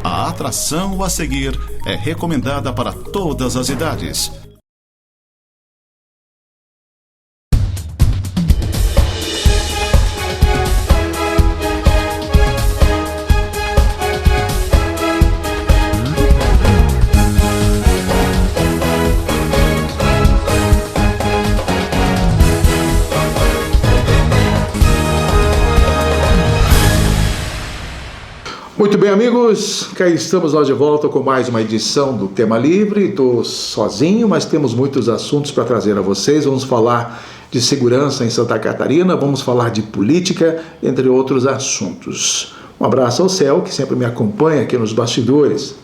A atração a seguir é recomendada para todas as idades. Muito bem, amigos, cá estamos nós de volta com mais uma edição do Tema Livre. Estou sozinho, mas temos muitos assuntos para trazer a vocês. Vamos falar de segurança em Santa Catarina, vamos falar de política, entre outros assuntos. Um abraço ao Céu, que sempre me acompanha aqui nos bastidores.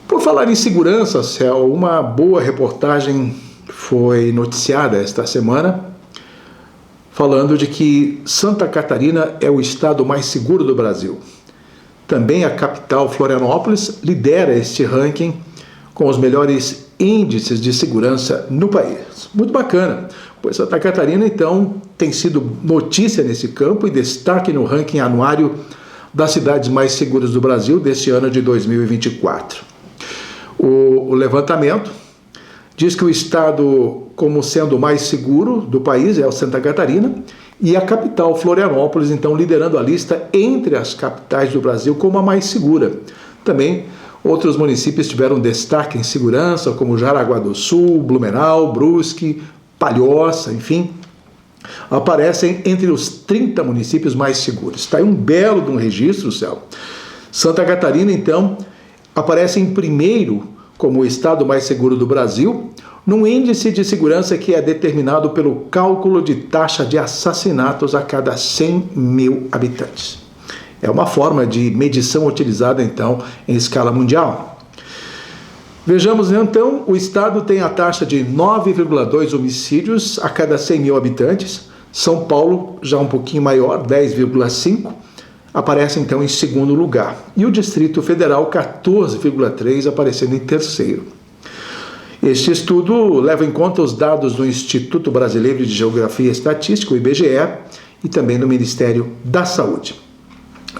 Por falar em segurança, Céu, uma boa reportagem foi noticiada esta semana, falando de que Santa Catarina é o estado mais seguro do Brasil. Também a capital, Florianópolis, lidera este ranking com os melhores índices de segurança no país. Muito bacana, pois Santa Catarina, então, tem sido notícia nesse campo e destaque no ranking anuário das cidades mais seguras do Brasil deste ano de 2024. O levantamento diz que o estado como sendo o mais seguro do país é o Santa Catarina, e a capital, Florianópolis, então, liderando a lista entre as capitais do Brasil como a mais segura. Também outros municípios tiveram destaque em segurança, como Jaraguá do Sul, Blumenau, Brusque, Palhoça, enfim, aparecem entre os 30 municípios mais seguros. Está aí um belo de um registro, Céu. Santa Catarina, então, aparece em primeiro como o estado mais seguro do Brasil, num índice de segurança que é determinado pelo cálculo de taxa de assassinatos a cada 100 mil habitantes. É uma forma de medição utilizada, então, em escala mundial. Vejamos, então, o estado tem a taxa de 9,2 homicídios a cada 100 mil habitantes. São Paulo, já um pouquinho maior, 10,5, aparece, então, em segundo lugar. E o Distrito Federal, 14,3, aparecendo em terceiro. Este estudo leva em conta os dados do Instituto Brasileiro de Geografia e Estatística, o IBGE, e também do Ministério da Saúde.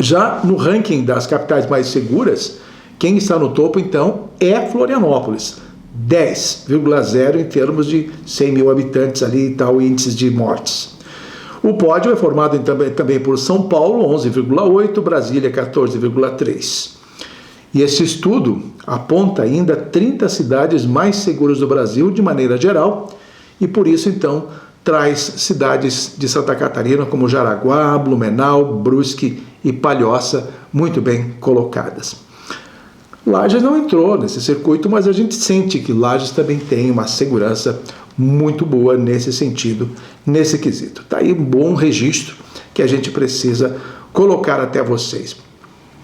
Já no ranking das capitais mais seguras, quem está no topo, então, é Florianópolis, 10,0 em termos de 100 mil habitantes ali e tal, índices de mortes. O pódio é formado também por São Paulo, 11,8, Brasília, 14,3. E esse estudo aponta ainda 30 cidades mais seguras do Brasil de maneira geral, e por isso, então, traz cidades de Santa Catarina como Jaraguá, Blumenau, Brusque e Palhoça muito bem colocadas. Lages não entrou nesse circuito, mas a gente sente que Lages também tem uma segurança muito boa nesse sentido, nesse quesito. Está aí um bom registro que a gente precisa colocar até vocês.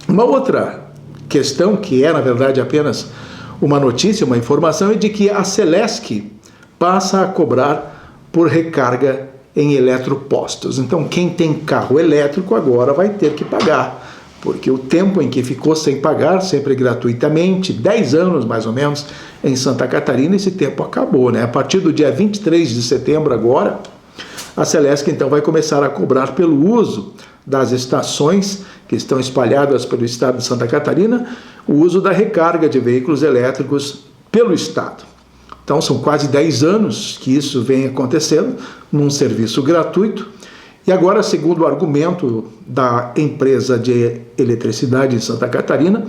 Uma outra questão, que é, na verdade, apenas uma notícia, uma informação, é de que a Celesc passa a cobrar por recarga em eletropostos. Então, quem tem carro elétrico agora vai ter que pagar, porque o tempo em que ficou sem pagar, sempre gratuitamente, 10 anos mais ou menos, em Santa Catarina, esse tempo acabou, né? A partir do dia 23 de setembro agora, a Celesc, então, vai começar a cobrar pelo uso das estações que estão espalhadas pelo estado de Santa Catarina, o uso da recarga de veículos elétricos pelo estado. Então, são quase 10 anos que isso vem acontecendo num serviço gratuito, e agora, segundo o argumento da empresa de eletricidade em Santa Catarina,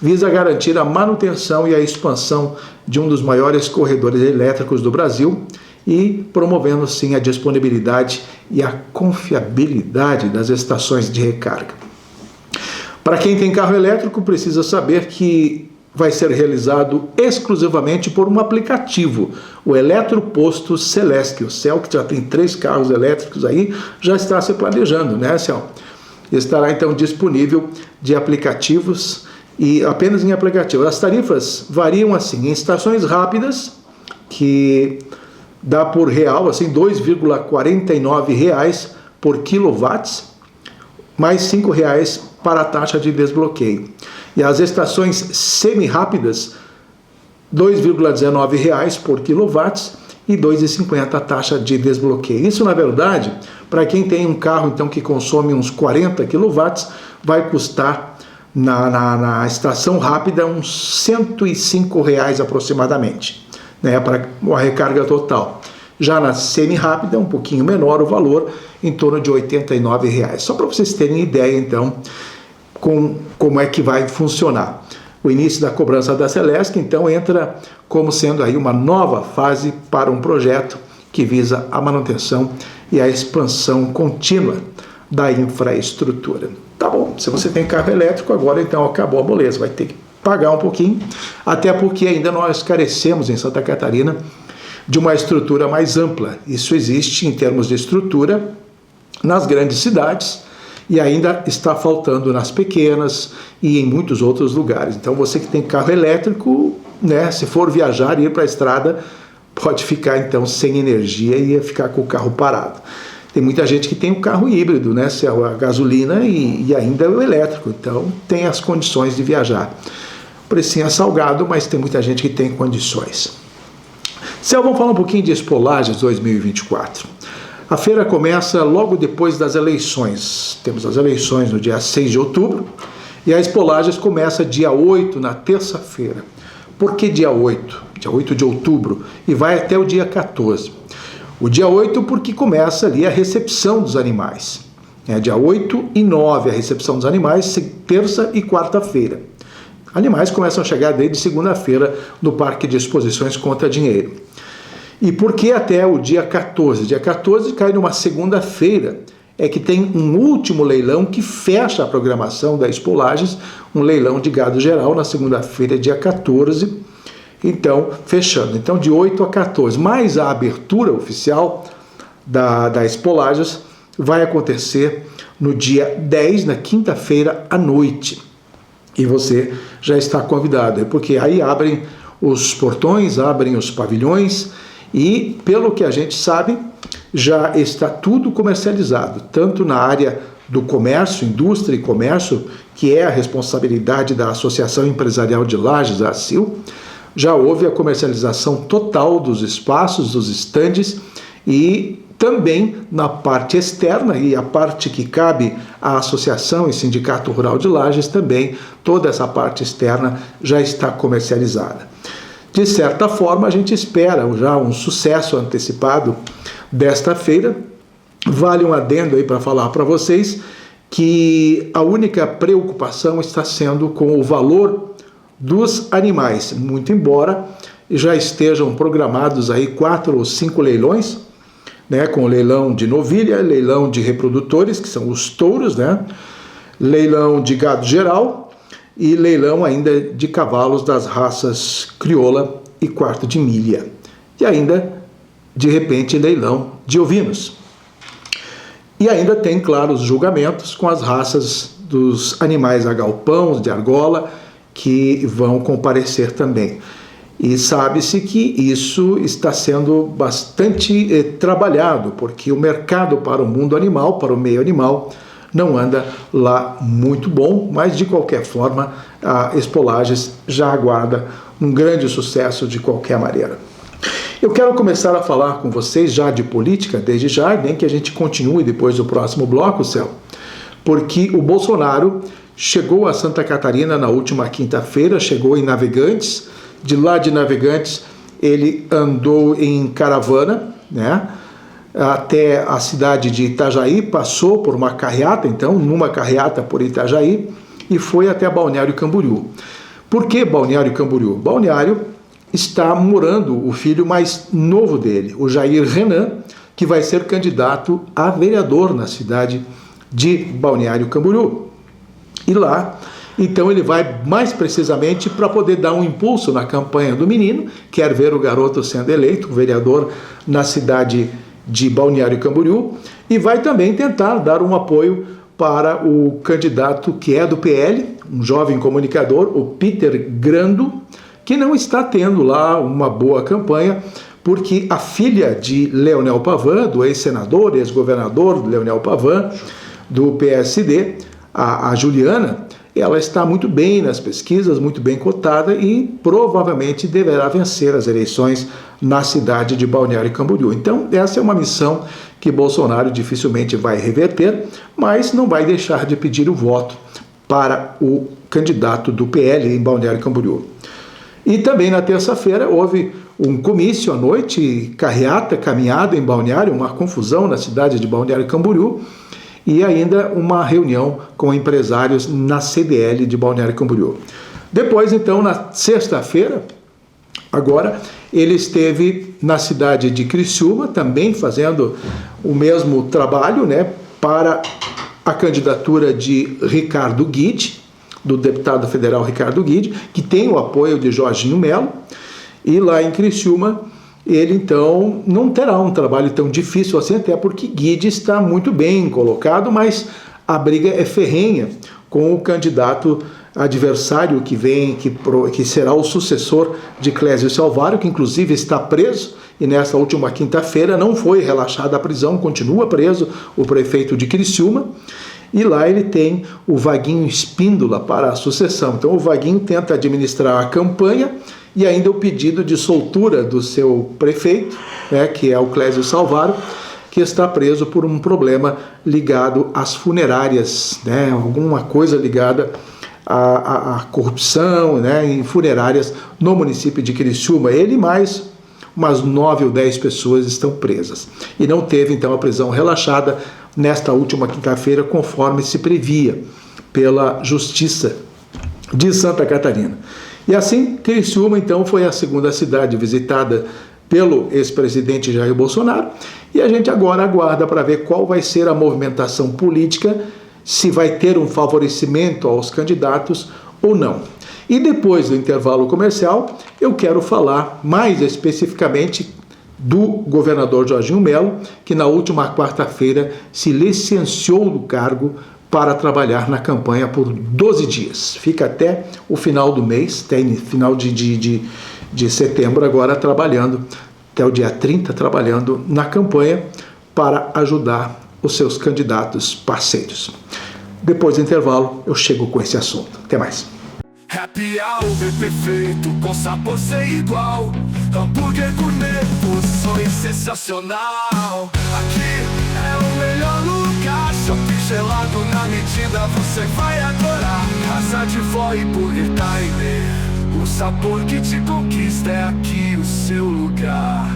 visa garantir a manutenção e a expansão de um dos maiores corredores elétricos do Brasil e promovendo, sim, a disponibilidade e a confiabilidade das estações de recarga. Para quem tem carro elétrico, precisa saber que vai ser realizado exclusivamente por um aplicativo, o Eletroposto Celesc. O Céu, que já tem 3 carros elétricos aí, já está se planejando, né, Céu? Estará, então, disponível de aplicativos e apenas em aplicativos. As tarifas variam assim, em estações rápidas, que dá por real, assim, R$ 2,49 por quilowatts, mais R$ 5 para a taxa de desbloqueio. E as estações semi-rápidas, R$ 2,19 por quilowatts e R$ 2,50 a taxa de desbloqueio. Isso, na verdade, para quem tem um carro então que consome uns 40 quilowatts, vai custar na estação rápida uns R$105 aproximadamente, né, para a recarga total. Já na semi-rápida, um pouquinho menor o valor, em torno de R$89. Só para vocês terem ideia, então, como é que vai funcionar. O início da cobrança da Celesc, então, entra como sendo aí uma nova fase para um projeto que visa a manutenção e a expansão contínua da infraestrutura. Tá bom, se você tem carro elétrico, agora então acabou a moleza, vai ter que pagar um pouquinho, até porque ainda nós carecemos em Santa Catarina de uma estrutura mais ampla. Isso existe em termos de estrutura nas grandes cidades e ainda está faltando nas pequenas e em muitos outros lugares. Então você que tem carro elétrico, né, se for viajar e ir para a estrada, pode ficar então sem energia e ficar com o carro parado. Tem muita gente que tem um carro híbrido, né, se é a gasolina e ainda o elétrico, então tem as condições de viajar. O precinho é salgado, mas tem muita gente que tem condições. Vamos falar um pouquinho de Expolages 2024. A feira começa logo depois das eleições. Temos as eleições no dia 6 de outubro e a Expolages começa dia 8, na terça-feira. Por que dia 8? Dia 8 de outubro e vai até o dia 14. O dia 8 porque começa ali a recepção dos animais. Dia 8 e 9 a recepção dos animais, terça e quarta-feira. Animais começam a chegar desde segunda-feira no Parque de Exposições Conta Dinheiro. E por que até o dia 14? Dia 14 cai numa segunda-feira, é que tem um último leilão que fecha a programação da Expolages, um leilão de gado geral na segunda-feira, dia 14, então fechando. Então de 8 a 14, mais a abertura oficial da Expolages vai acontecer no dia 10, na quinta-feira à noite. E você já está convidado, porque aí abrem os portões, abrem os pavilhões e, pelo que a gente sabe, já está tudo comercializado, tanto na área do comércio, indústria e comércio, que é a responsabilidade da Associação Empresarial de Lages, a ACIL, já houve a comercialização total dos espaços, dos estandes e também na parte externa e a parte que cabe à Associação e Sindicato Rural de Lages também, toda essa parte externa já está comercializada. De certa forma, a gente espera já um sucesso antecipado desta feira. Vale um adendo aí para falar para vocês que a única preocupação está sendo com o valor dos animais, muito embora já estejam programados aí 4 ou 5 leilões, né, com leilão de novilha, leilão de reprodutores, que são os touros, né, leilão de gado geral e leilão ainda de cavalos das raças crioula e quarto de milha. E ainda, de repente, leilão de ovinos. E ainda tem, claro, os julgamentos com as raças dos animais a galpão, de argola, que vão comparecer também. E sabe-se que isso está sendo bastante trabalhado, porque o mercado para o mundo animal, para o meio animal, não anda lá muito bom, mas de qualquer forma a Expolages já aguarda um grande sucesso de qualquer maneira. Eu quero começar a falar com vocês já de política, desde já, nem que a gente continue depois do próximo bloco, Céu, porque o Bolsonaro chegou a Santa Catarina na última quinta-feira, chegou em Navegantes, de lá de Navegantes ele andou em caravana, né, até a cidade de Itajaí, passou por uma carreata, então, numa carreata por Itajaí, e foi até Balneário Camboriú. Por que Balneário Camboriú? Balneário está morando o filho mais novo dele, o Jair Renan, que vai ser candidato a vereador na cidade de Balneário Camboriú. E lá, então, ele vai mais precisamente para poder dar um impulso na campanha do menino, quer ver o garoto sendo eleito vereador na cidade de Balneário Camboriú, e vai também tentar dar um apoio para o candidato que é do PL, um jovem comunicador, o Peter Grando, que não está tendo lá uma boa campanha, porque a filha de Leonel Pavan, do ex-senador, ex-governador Leonel Pavan, do PSD, a Juliana, ela está muito bem nas pesquisas, muito bem cotada e provavelmente deverá vencer as eleições na cidade de Balneário Camboriú. Então, essa é uma missão que Bolsonaro dificilmente vai reverter, mas não vai deixar de pedir o voto para o candidato do PL em Balneário Camboriú. E também na terça-feira houve um comício à noite, carreata, caminhada em Balneário, uma confusão na cidade de Balneário Camboriú, e ainda uma reunião com empresários na CDL de Balneário Camboriú. Depois, então, na sexta-feira, agora, ele esteve na cidade de Criciúma, também fazendo o mesmo trabalho, né, para a candidatura de Ricardo Guide, do deputado federal Ricardo Guide, que tem o apoio de Jorginho Melo, e lá em Criciúma ele então não terá um trabalho tão difícil assim, até porque Guide está muito bem colocado, mas a briga é ferrenha com o candidato adversário que vem, que será o sucessor de Clésio Salvário, que inclusive está preso, e nessa última quinta-feira não foi relaxada a prisão, continua preso o prefeito de Criciúma, e lá ele tem o Vaguinho Espíndola para a sucessão. Então o Vaguinho tenta administrar a campanha e ainda o pedido de soltura do seu prefeito, né, que é o Clésio Salvário, que está preso por um problema ligado às funerárias, né, alguma coisa ligada à corrupção, né, em funerárias no município de Criciúma. Ele mais umas 9 ou 10 pessoas estão presas. E não teve então a prisão relaxada nesta última quinta-feira, conforme se previa pela Justiça de Santa Catarina. E assim, Criciúma, então, foi a segunda cidade visitada pelo ex-presidente Jair Bolsonaro, e a gente agora aguarda para ver qual vai ser a movimentação política, se vai ter um favorecimento aos candidatos ou não. E depois do intervalo comercial, eu quero falar mais especificamente do governador Jorginho Melo, que na última quarta-feira se licenciou do cargo para trabalhar na campanha por 12 dias. Fica até o final do mês, até final de setembro, agora trabalhando, até o dia 30, trabalhando na campanha para ajudar os seus candidatos parceiros. Depois do intervalo, eu chego com esse assunto. Até mais. Happy Hour perfeito, com sabor sem igual. Hambúrguer gourmet, porções sensacional. Aqui é o melhor lugar. Shopping gelado na medida, você vai adorar. Casa de vó e Burger Time. O sabor que te conquista é aqui o seu lugar.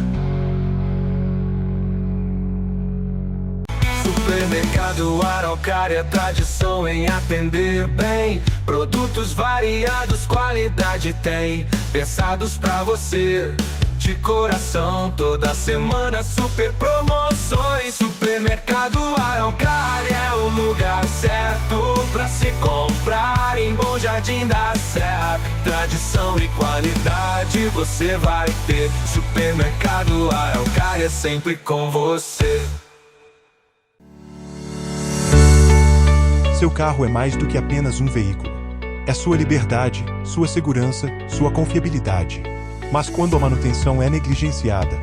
Supermercado Araucária, tradição em atender bem. Produtos variados, qualidade tem, pensados pra você, de coração. Toda semana super promoções. Supermercado Araucária é o lugar certo pra se comprar em Bom Jardim da Serra. Tradição e qualidade você vai ter. Supermercado Araucária sempre com você. Seu carro é mais do que apenas um veículo. É sua liberdade, sua segurança, sua confiabilidade. Mas quando a manutenção é negligenciada,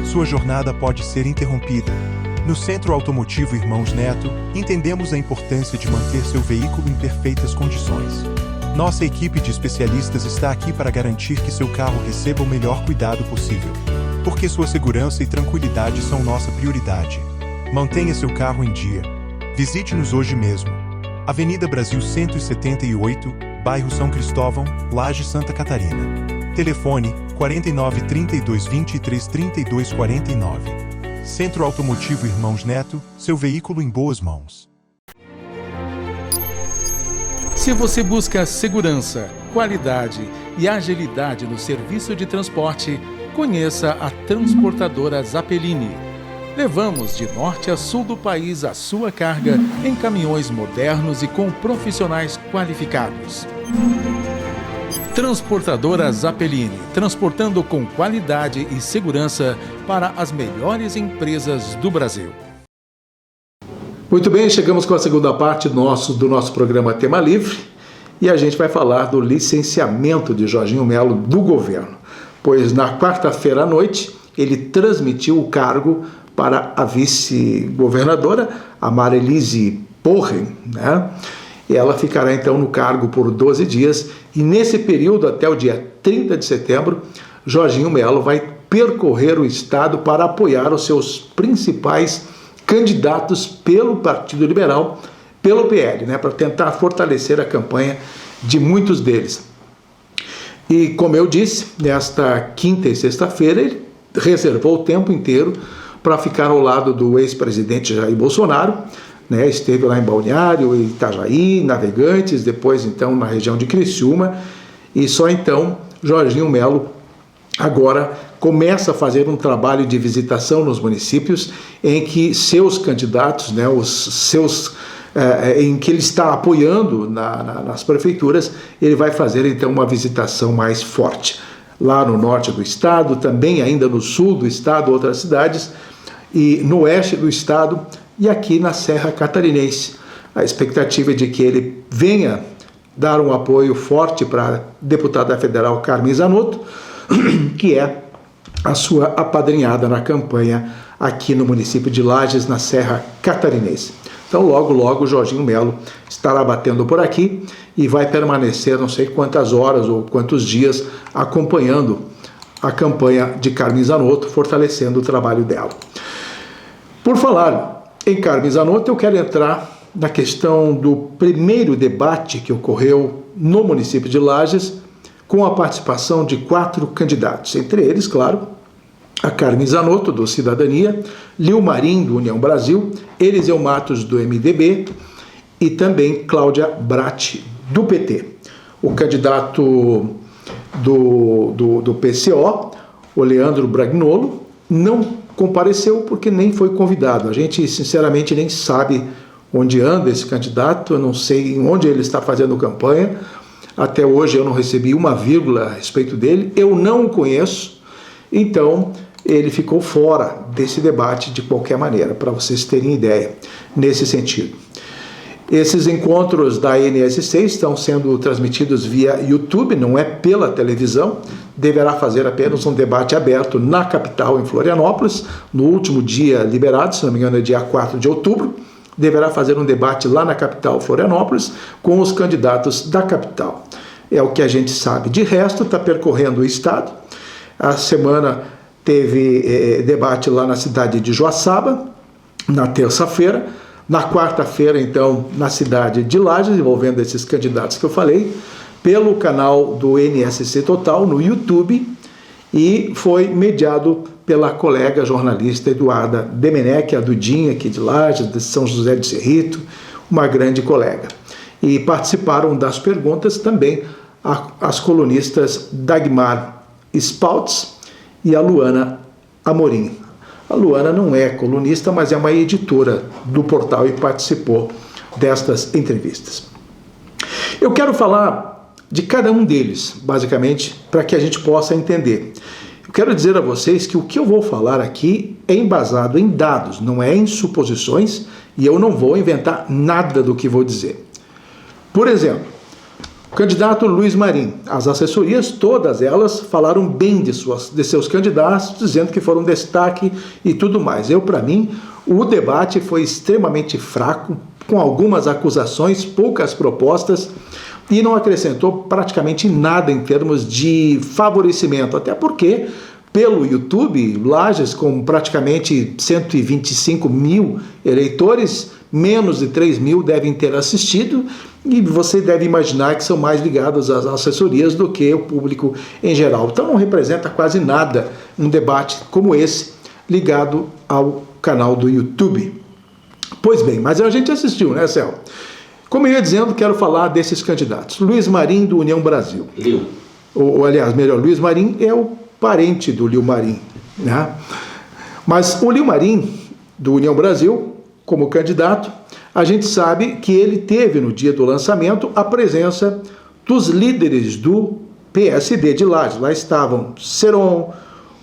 sua jornada pode ser interrompida. No Centro Automotivo Irmãos Neto, entendemos a importância de manter seu veículo em perfeitas condições. Nossa equipe de especialistas está aqui para garantir que seu carro receba o melhor cuidado possível. Porque sua segurança e tranquilidade são nossa prioridade. Mantenha seu carro em dia. Visite-nos hoje mesmo. Avenida Brasil 178, bairro São Cristóvão, Laje, Santa Catarina. Telefone 49 32 23 32 49. Centro Automotivo Irmãos Neto, seu veículo em boas mãos. Se você busca segurança, qualidade e agilidade no serviço de transporte, conheça a transportadora Zappellini. Levamos de norte a sul do país a sua carga em caminhões modernos e com profissionais qualificados. Transportadora Zappellini, transportando com qualidade e segurança para as melhores empresas do Brasil. Muito bem, chegamos com a segunda parte do nosso programa Tema Livre, e a gente vai falar do licenciamento de Jorginho Melo do governo, pois na quarta-feira à noite ele transmitiu o cargo para a vice-governadora, a Marilise Porren, né? E ela ficará então no cargo por 12 dias, e nesse período, até o dia 30 de setembro, Jorginho Melo vai percorrer o estado para apoiar os seus principais candidatos pelo Partido Liberal pelo PL, né, para tentar fortalecer a campanha de muitos deles. E, como eu disse, nesta quinta e sexta-feira, ele reservou o tempo inteiro para ficar ao lado do ex-presidente Jair Bolsonaro, né, esteve lá em Balneário, Itajaí, Navegantes, depois então na região de Criciúma, e só então Jorginho Melo agora começa a fazer um trabalho de visitação nos municípios em que seus candidatos, né, em que ele está apoiando nas prefeituras, ele vai fazer então uma visitação mais forte. Lá no norte do estado, também ainda no sul do estado, outras cidades, e no oeste do estado e aqui na Serra Catarinense. A expectativa é de que ele venha dar um apoio forte para a deputada federal Carmen Zanotto, que é a sua apadrinhada na campanha aqui no município de Lages, na Serra Catarinense. Então, logo, logo, Jorginho Melo estará batendo por aqui e vai permanecer não sei quantas horas ou quantos dias acompanhando a campanha de Carmen Zanotto, fortalecendo o trabalho dela. Por falar em Carmen Zanotto, eu quero entrar na questão do primeiro debate que ocorreu no município de Lages, com a participação de 4 candidatos, entre eles, claro, a Carmen Zanotto, do Cidadania, Lio Marim, do União Brasil, Eliseu Matos, do MDB, e também Cláudia Bratti, do PT. O candidato do PCO, o Leandro Bragnolo, não compareceu porque nem foi convidado. A gente, sinceramente, nem sabe onde anda esse candidato, eu não sei onde ele está fazendo campanha. Até hoje eu não recebi uma vírgula a respeito dele, eu não o conheço, então ele ficou fora desse debate de qualquer maneira, para vocês terem ideia nesse sentido. Esses encontros da NSC estão sendo transmitidos via YouTube, não é pela televisão, deverá fazer apenas um debate aberto na capital, em Florianópolis, no último dia liberado, se não me engano é dia 4 de outubro, deverá fazer um debate lá na capital, Florianópolis, com os candidatos da capital. É o que a gente sabe. De resto, está percorrendo o estado. A semana teve debate lá na cidade de Joaçaba, na terça-feira. Na quarta-feira, então, na cidade de Lages, envolvendo esses candidatos que eu falei, pelo canal do NSC Total, no YouTube, e foi mediado pela colega jornalista Eduarda Demenech, a Dudinha, aqui de Lages, de São José de Cerrito, uma grande colega. E participaram das perguntas também as colunistas Dagmar Spaltz e a Luana Amorim. A Luana não é colunista, mas é uma editora do portal e participou destas entrevistas. Eu quero falar de cada um deles, basicamente, para que a gente possa entender. Eu quero dizer a vocês que o que eu vou falar aqui é embasado em dados, não é em suposições, e eu não vou inventar nada do que vou dizer. Por exemplo, o candidato Luiz Marim, as assessorias, todas elas, falaram bem de seus candidatos, dizendo que foram destaque e tudo mais. Para mim, o debate foi extremamente fraco, com algumas acusações, poucas propostas, e não acrescentou praticamente nada em termos de favorecimento, até porque, pelo YouTube, Lages, com praticamente 125 mil eleitores, menos de 3 mil devem ter assistido, e você deve imaginar que são mais ligados às assessorias do que o público em geral. Então não representa quase nada um debate como esse, ligado ao canal do YouTube. Pois bem, mas a gente assistiu, né, Céu? Como eu ia dizendo, quero falar desses candidatos. Luiz Marim, do União Brasil. Luiz Marim é o parente do Lio Marim, né? Mas o Lio Marim, do União Brasil, como candidato, a gente sabe que ele teve no dia do lançamento a presença dos líderes do PSD de Lages. Lá estavam Seron,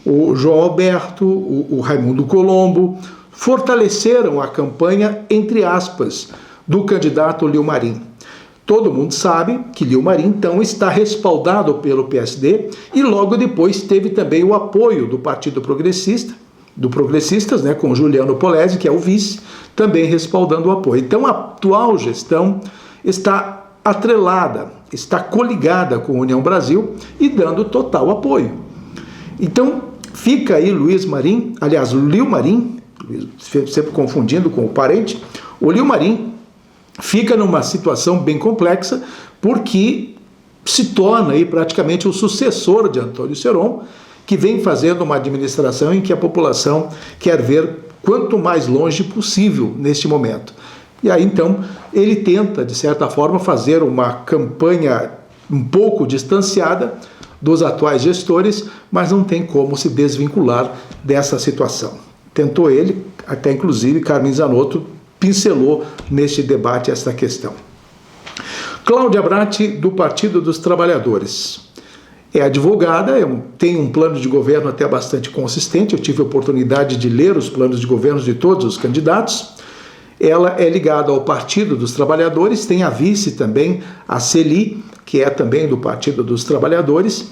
o João Alberto, o Raimundo Colombo, fortaleceram a campanha, entre aspas, do candidato Lio Marim. Todo mundo sabe que Lio Marim, então, está respaldado pelo PSD e logo depois teve também o apoio do Partido Progressista, Progressistas, né, com Juliano Polezi, que é o vice, também respaldando o apoio. Então, a atual gestão está atrelada, está coligada com a União Brasil e dando total apoio. Então, fica aí Luiz Marim, aliás, Lio Marim, sempre confundindo com o parente, o Lio Marim fica numa situação bem complexa, porque se torna aí praticamente o sucessor de Antônio Seron, que vem fazendo uma administração em que a população quer ver quanto mais longe possível neste momento. E aí então ele tenta, de certa forma, fazer uma campanha um pouco distanciada dos atuais gestores, mas não tem como se desvincular dessa situação. Tentou ele, até inclusive Carmen Zanotto pincelou neste debate esta questão. Cláudia Bratti, do Partido dos Trabalhadores. É advogada, tem um plano de governo até bastante consistente, eu tive a oportunidade de ler os planos de governo de todos os candidatos. Ela é ligada ao Partido dos Trabalhadores, tem a vice também, a Celi, que é também do Partido dos Trabalhadores,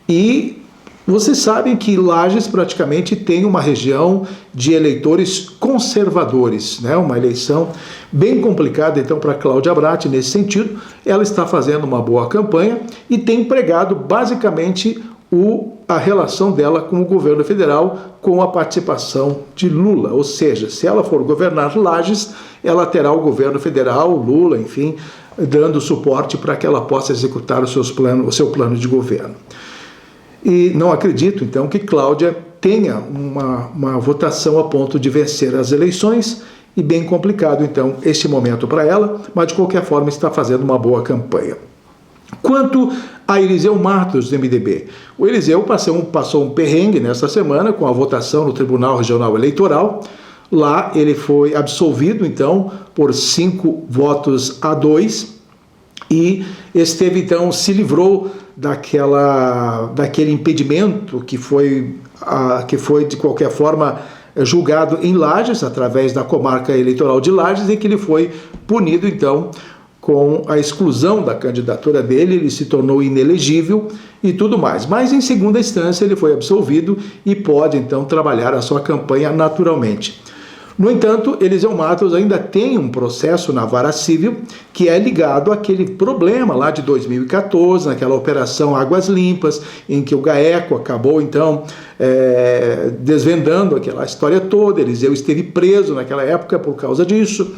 e vocês sabem que Lages praticamente tem uma região de eleitores conservadores, né? Uma eleição bem complicada então para Cláudia Bratti nesse sentido. Ela está fazendo uma boa campanha e tem pregado basicamente a relação dela com o governo federal, com a participação de Lula, ou seja, se ela for governar Lages, ela terá o governo federal, Lula, enfim, dando suporte para que ela possa executar o seu plano de governo. E não acredito, então, que Cláudia tenha uma votação a ponto de vencer as eleições, e bem complicado, então, este momento para ela, mas de qualquer forma está fazendo uma boa campanha. Quanto a Eliseu Matos, do MDB, o Eliseu passou um perrengue nesta semana com a votação no Tribunal Regional Eleitoral. Lá ele foi absolvido, então, por 5-2 e então se livrou daquele impedimento que foi de qualquer forma julgado em Lages, através da comarca eleitoral de Lages, e que ele foi punido então com a exclusão da candidatura dele, ele se tornou inelegível e tudo mais. Mas em segunda instância ele foi absolvido e pode então trabalhar a sua campanha naturalmente. No entanto, Eliseu Matos ainda tem um processo na Vara Civil que é ligado àquele problema lá de 2014, naquela operação Águas Limpas, em que o GAECO acabou então desvendando aquela história toda. Eliseu esteve preso naquela época por causa disso,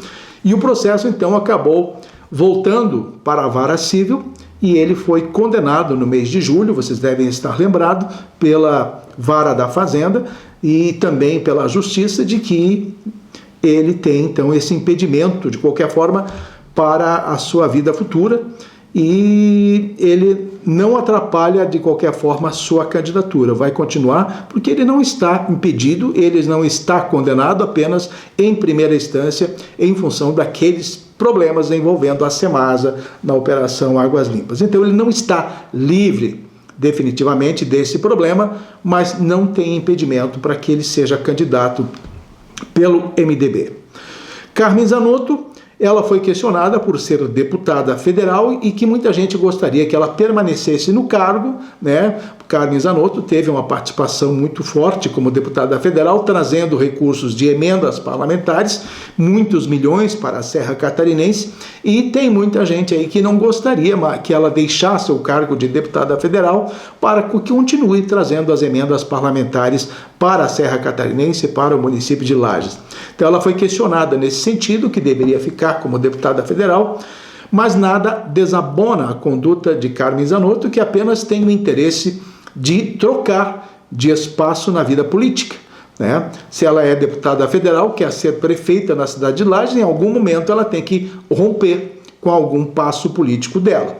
e o processo então acabou voltando para a Vara Civil e ele foi condenado no mês de julho, vocês devem estar lembrados, pela Vara da Fazenda e também pela Justiça, de que ele tem então esse impedimento de qualquer forma para a sua vida futura, e ele não atrapalha de qualquer forma a sua candidatura, vai continuar, porque ele não está impedido, ele não está condenado apenas em primeira instância em função daqueles problemas envolvendo a Semasa na Operação Águas Limpas. Então ele não está livre definitivamente desse problema, mas não tem impedimento para que ele seja candidato pelo MDB. Carmen Zanotto, ela foi questionada por ser deputada federal e que muita gente gostaria que ela permanecesse no cargo, né? Carmen Zanotto teve uma participação muito forte como deputada federal, trazendo recursos de emendas parlamentares, muitos milhões para a Serra Catarinense, e tem muita gente aí que não gostaria que ela deixasse o cargo de deputada federal para que continue trazendo as emendas parlamentares para a Serra Catarinense e para o município de Lages. Então ela foi questionada nesse sentido, que deveria ficar como deputada federal, mas nada desabona a conduta de Carmen Zanotto, que apenas tem o interesse de trocar de espaço na vida política, né? Se ela é deputada federal, quer ser prefeita na cidade de Lages, em algum momento ela tem que romper com algum passo político dela,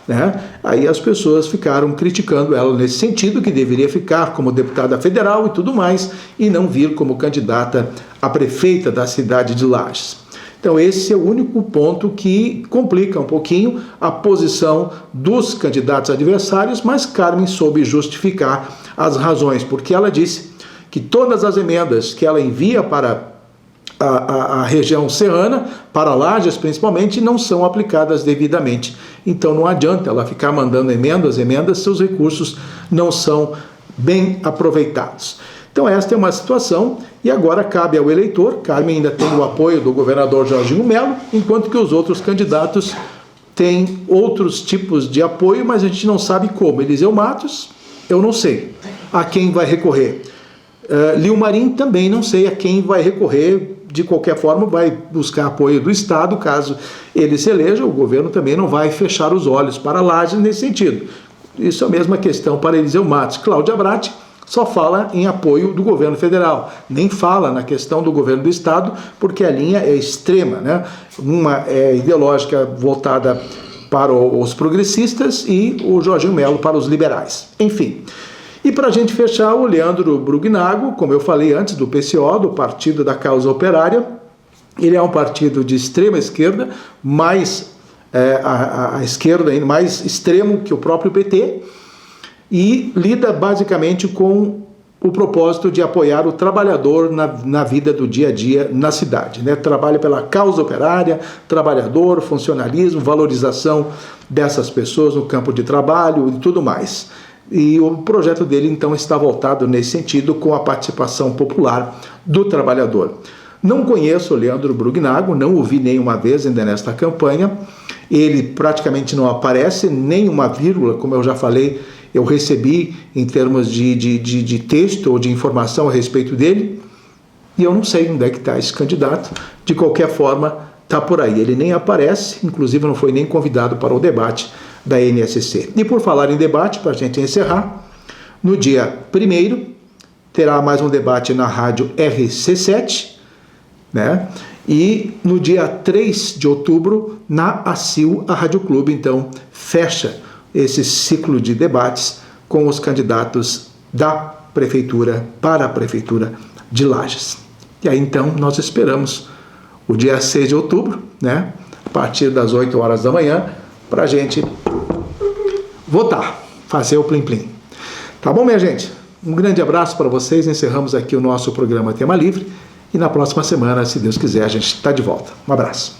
né? Aí as pessoas ficaram criticando ela nesse sentido, que deveria ficar como deputada federal e tudo mais, e não vir como candidata a prefeita da cidade de Lages. Então esse é o único ponto que complica um pouquinho a posição dos candidatos adversários, mas Carmen soube justificar as razões, porque ela disse que todas as emendas que ela envia para a região serrana, para Lages principalmente, não são aplicadas devidamente. Então não adianta ela ficar mandando emendas, seus recursos não são bem aproveitados. Então esta é uma situação, e agora cabe ao eleitor. Carmen ainda tem o apoio do governador Jorginho Melo, enquanto que os outros candidatos têm outros tipos de apoio, mas a gente não sabe como. Eliseu Matos, eu não sei a quem vai recorrer. Lilmarim também não sei a quem vai recorrer de qualquer forma, vai buscar apoio do Estado, caso ele se eleja. O governo também não vai fechar os olhos para Lages nesse sentido. Isso é a mesma questão para Eliseu Matos. Cláudia Bratti só fala em apoio do governo federal, nem fala na questão do governo do Estado, porque a linha é extrema, né? Uma é ideológica voltada para os progressistas e o Jorginho Melo para os liberais. Enfim. E para a gente fechar, o Leandro Brugnago, como eu falei antes, do PCO, do Partido da Causa Operária. Ele é um partido de extrema esquerda, mais a esquerda ainda mais extremo que o próprio PT, e lida basicamente com o propósito de apoiar o trabalhador na vida do dia a dia na cidade, né? Trabalha pela causa operária, trabalhador, funcionalismo, valorização dessas pessoas no campo de trabalho e tudo mais. E o projeto dele, então, está voltado nesse sentido, com a participação popular do trabalhador. Não conheço o Leandro Brugnago, não o vi nenhuma vez ainda nesta campanha. Ele praticamente não aparece, nem uma vírgula, como eu já falei, eu recebi em termos de texto ou de informação a respeito dele, e eu não sei onde é que está esse candidato. De qualquer forma, está por aí. Ele nem aparece, inclusive não foi nem convidado para o debate da NSC. E por falar em debate, para a gente encerrar, no dia 1º terá mais um debate na rádio RC7, né? E no dia 3 de outubro, na ACIL, a Rádio Clube, então, fecha esse ciclo de debates com os candidatos da Prefeitura para a Prefeitura de Lages. E aí, então, nós esperamos o dia 6 de outubro, né? A partir das 8 horas da manhã, para a gente votar, fazer o plim-plim. Tá bom, minha gente? Um grande abraço para vocês. Encerramos aqui o nosso programa Tema Livre. E na próxima semana, se Deus quiser, a gente está de volta. Um abraço.